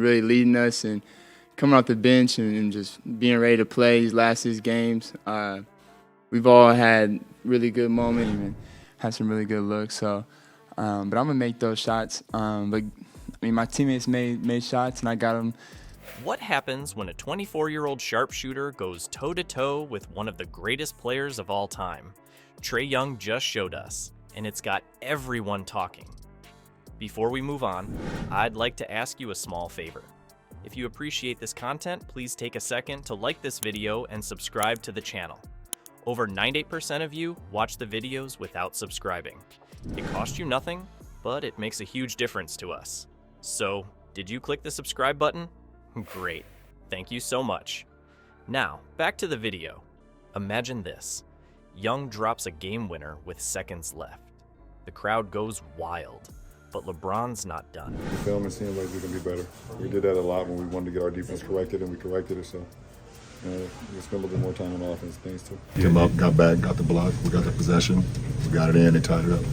really leading us and coming off the bench and just being ready to play these last 6 games. We've all had really good moments and had some really good looks. So, but I'm gonna make those shots. But I mean, my teammates made shots and I got them. What happens when a 24-year-old sharpshooter goes toe-to-toe with one of the greatest players of all time? Trae Young just showed us, and it's got everyone talking. Before we move on, I'd like to ask you a small favor. If you appreciate this content, please take a second to like this video and subscribe to the channel. Over 98% of you watch the videos without subscribing. It costs you nothing, but it makes a huge difference to us. So, did you click the subscribe button? Great. Thank you so much. Now, back to the video. Imagine this. Young drops a game winner with seconds left. The crowd goes wild, but LeBron's not done. The film and seeing like we can be better. We did that a lot when we wanted to get our defense corrected, and we corrected it, so we spent a little bit more time on offense things too. Came up, got back, got the block, we got the possession, we got it in, they tied it up.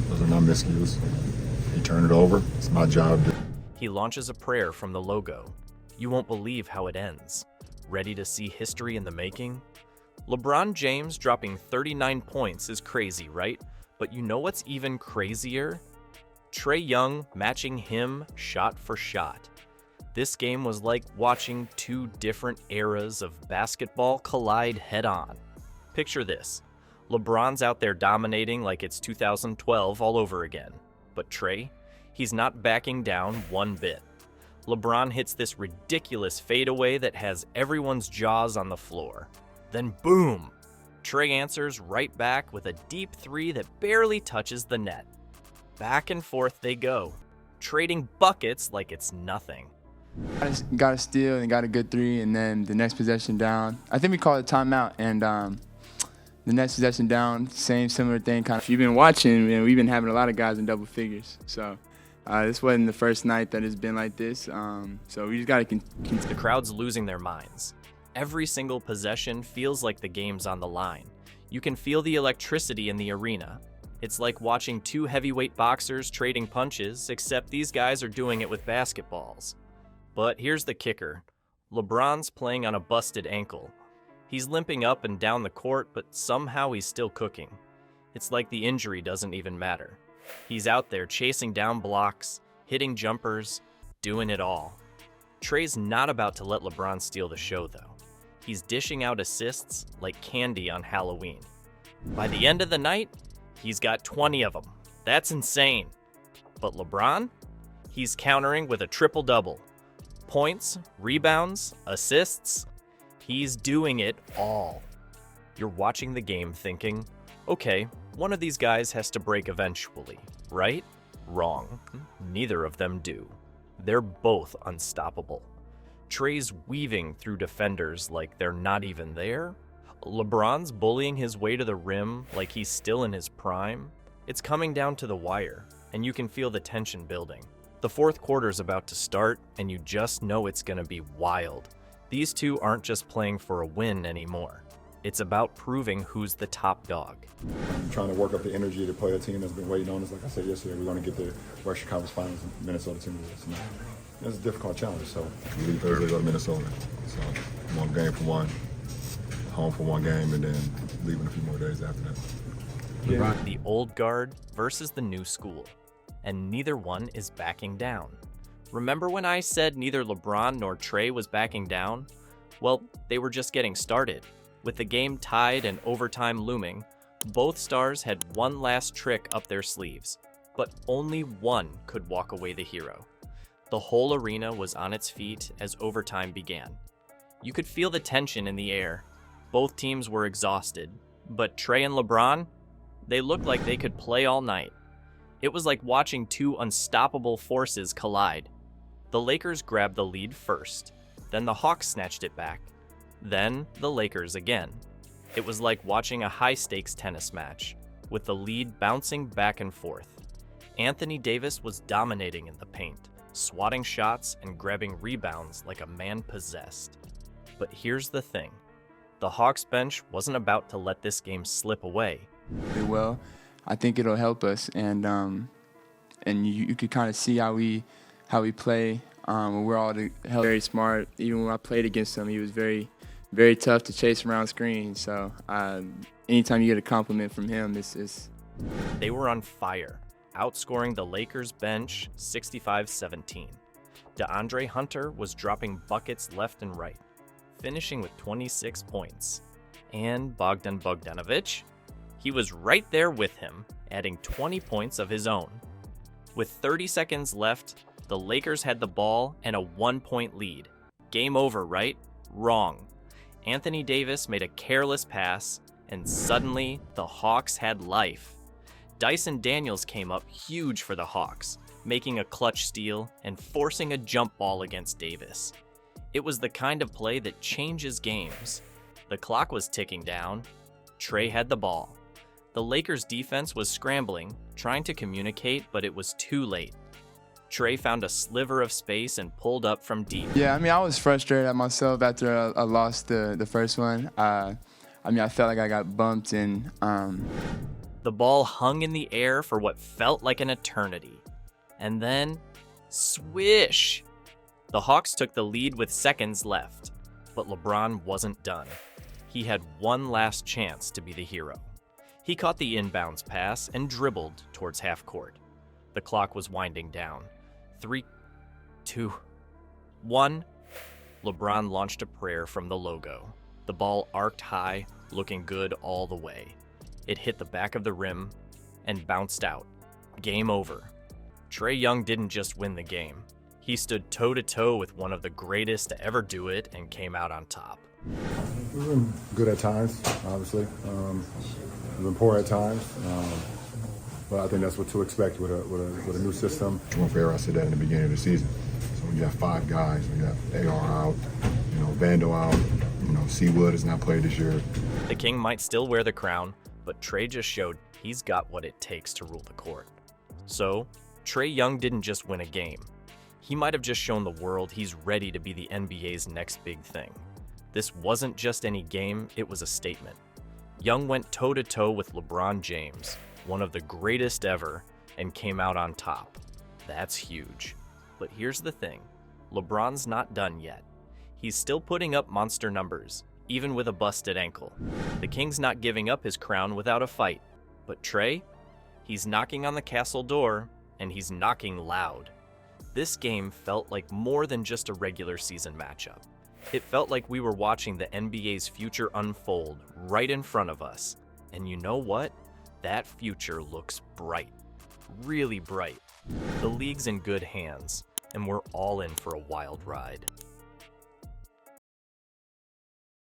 Those are not miscues. He turned it over, it's my job. He launches a prayer from the logo. You won't believe how it ends. Ready to see history in the making? LeBron James dropping 39 points is crazy, right? But you know what's even crazier? Trae Young matching him shot for shot. This game was like watching 2 different eras of basketball collide head-on. Picture this. LeBron's out there dominating like it's 2012 all over again. But Trae? He's not backing down one bit. LeBron hits this ridiculous fadeaway that has everyone's jaws on the floor. Then boom! Trae answers right back with a deep 3 that barely touches the net. Back and forth they go, trading buckets like it's nothing. Got a steal and got a good 3, and then the next possession down. I think we called a timeout, and the next possession down, similar thing. Kind of. If you've been watching, man, we've been having a lot of guys in double figures. So this wasn't the first night that it's been like this. So we just got to continue. The crowd's losing their minds. Every single possession feels like the game's on the line. You can feel the electricity in the arena. It's like watching 2 heavyweight boxers trading punches, except these guys are doing it with basketballs. But here's the kicker. LeBron's playing on a busted ankle. He's limping up and down the court, but somehow he's still cooking. It's like the injury doesn't even matter. He's out there chasing down blocks, hitting jumpers, doing it all. Trae's not about to let LeBron steal the show, though. He's dishing out assists like candy on Halloween. By the end of the night, he's got 20 of them. That's insane. But LeBron? He's countering with a triple-double. Points, rebounds, assists. He's doing it all. You're watching the game thinking, okay, one of these guys has to break eventually, right? Wrong. Neither of them do. They're both unstoppable. Trae's weaving through defenders like they're not even there. LeBron's bullying his way to the rim like he's still in his prime. It's coming down to the wire, and you can feel the tension building. The fourth quarter's about to start, and you just know it's gonna be wild. These two aren't just playing for a win anymore. It's about proving who's the top dog. I'm trying to work up the energy to play a team that's been waiting on us. Like I said yesterday, we're going to get the Western Conference Finals and Minnesota team. It's a difficult challenge. So We leave Thursday, go to Minnesota. So one game for one, home for one game, and then leaving a few more days after that. Yeah. The old guard versus the new school, and neither one is backing down. Remember when I said neither LeBron nor Trae was backing down? Well, they were just getting started. With the game tied and overtime looming, both stars had one last trick up their sleeves, but only one could walk away the hero. The whole arena was on its feet as overtime began. You could feel the tension in the air. Both teams were exhausted, but Trae and LeBron, they looked like they could play all night. It was like watching 2 unstoppable forces collide. The Lakers grabbed the lead first, then the Hawks snatched it back. Then the Lakers again. It was like watching a high-stakes tennis match, with the lead bouncing back and forth. Anthony Davis was dominating in the paint, swatting shots and grabbing rebounds like a man possessed. But here's the thing. The Hawks bench wasn't about to let this game slip away. Well, I think it'll help us, and you could kind of see how how we play. We're all very smart. Even when I played against him, he was very, very tough to chase around screens. So anytime you get a compliment from him, it's They were on fire, outscoring the Lakers bench 65-17. DeAndre Hunter was dropping buckets left and right, finishing with 26 points. And Bogdan Bogdanovic? He was right there with him, adding 20 points of his own. With 30 seconds left, the Lakers had the ball and a 1-point lead. Game over, right? Wrong. Anthony Davis made a careless pass, and suddenly the Hawks had life. Dyson Daniels came up huge for the Hawks, making a clutch steal and forcing a jump ball against Davis. It was the kind of play that changes games. The clock was ticking down. Trae had the ball. The Lakers' defense was scrambling, trying to communicate, but it was too late. Trae found a sliver of space and pulled up from deep. Yeah, I mean, I was frustrated at myself after I lost the first one. I felt like I got bumped and The ball hung in the air for what felt like an eternity. And then, swish! The Hawks took the lead with seconds left, but LeBron wasn't done. He had one last chance to be the hero. He caught the inbounds pass and dribbled towards half court. The clock was winding down. 3, 2, 1. LeBron launched a prayer from the logo. The ball arced high, looking good all the way. It hit the back of the rim and bounced out. Game over. Trae Young didn't just win the game. He stood toe-to-toe with one of the greatest to ever do it and came out on top. We've been good at times, obviously. We've been poor at times. But I think that's what to expect with a new system. Well, fair, I said that in the beginning of the season. So we got 5 guys. We got AR out, Vando out. Seawood has not played this year. The King might still wear the crown, but Trae just showed he's got what it takes to rule the court. So, Trae Young didn't just win a game. He might have just shown the world he's ready to be the NBA's next big thing. This wasn't just any game, it was a statement. Young went toe-to-toe with LeBron James, one of the greatest ever, and came out on top. That's huge. But here's the thing, LeBron's not done yet. He's still putting up monster numbers, even with a busted ankle. The King's not giving up his crown without a fight. But Trae? He's knocking on the castle door, and he's knocking loud. This game felt like more than just a regular season matchup. It felt like we were watching the NBA's future unfold right in front of us. And you know what? That future looks bright. Really bright. The league's in good hands, and we're all in for a wild ride.